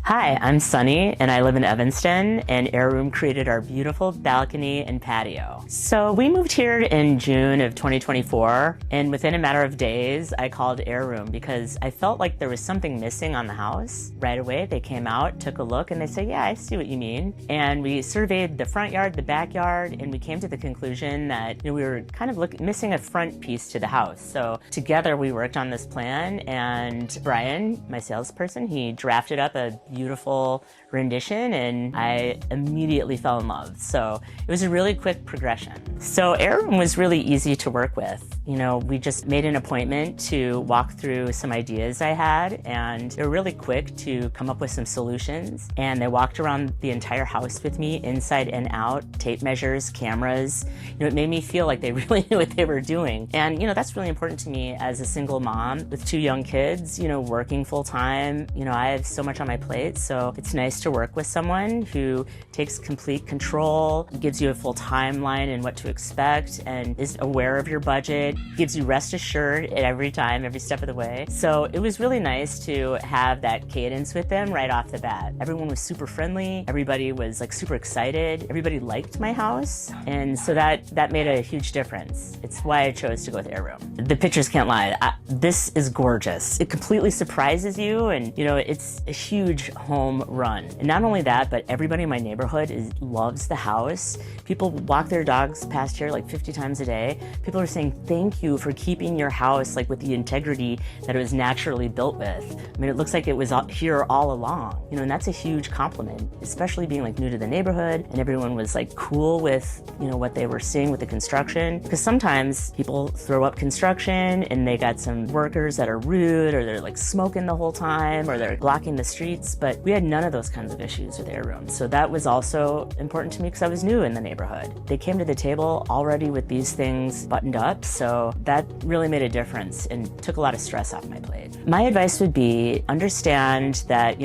Hi, I'm Sunny and I live in Evanston, and Airoom created our beautiful balcony and patio. So we moved here in June of 2024, and within a matter of days I called Airoom because I felt like there was something missing on the house. Right away they came out, took a look, and they said, yeah, I see what you mean. And we surveyed the front yard, the backyard, and we came to the conclusion that we were kind of missing a front piece to the house. So together we worked on this plan, and Brian, my salesperson, he drafted up a beautiful rendition, and I immediately fell in love. So it was a really quick progression. So Airoom was really easy to work with. We just made an appointment to walk through some ideas I had, and they were really quick to come up with some solutions. And they walked around the entire house with me, inside and out, tape measures, cameras. It made me feel like they really knew what they were doing. And that's really important to me as a single mom with 2 young kids, working full time. I have so much on my plate, so it's nice to work with someone who takes complete control, gives you a full timeline and what to expect, and is aware of your budget, gives you rest assured every time, every step of the way. So it was really nice to have that cadence with them right off the bat. Everyone was super friendly. Everybody was super excited. Everybody liked my house. And so that made a huge difference. It's why I chose to go with Airoom. The pictures can't lie. This is gorgeous. It completely surprises you, and it's a huge home run. And not only that, but everybody in my neighborhood loves the house. People walk their dogs past here 50 times a day. People are saying thank you for keeping your house with the integrity that it was naturally built with. It looks like it was here all along, and that's a huge compliment, especially being new to the neighborhood, and everyone was cool with what they were seeing with the construction. Because sometimes people throw up construction and they got some workers that are rude, or they're smoking the whole time, or they're blocking the streets, but we had none of those kinds of issues with Airoom. So that was also important to me because I was new in the neighborhood. They came to the table already with these things buttoned up, so that really made a difference and took a lot of stress off my plate. My advice would be understand that,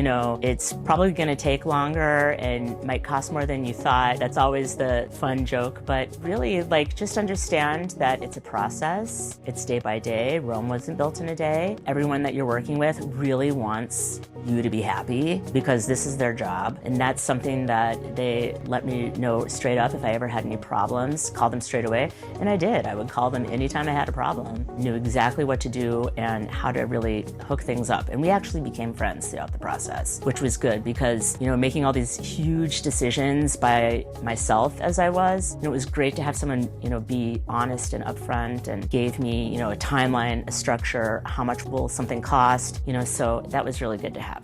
it's probably going to take longer and might cost more than you thought. That's always the fun joke, but really just understand that it's a process. It's day by day. Rome wasn't built in a day. Everyone that you're working with really wants you to be happy because this is their job. And that's something that they let me know straight up. If I ever had any problems, call them straight away. And I did. I would call them anytime I had a problem. Knew exactly what to do and how to really hook things up. And we actually became friends throughout the process, which was good because, making all these huge decisions by myself as I was, it was great to have someone, be honest and upfront and gave me, a timeline, a structure, how much will something cost, so that was really good to have.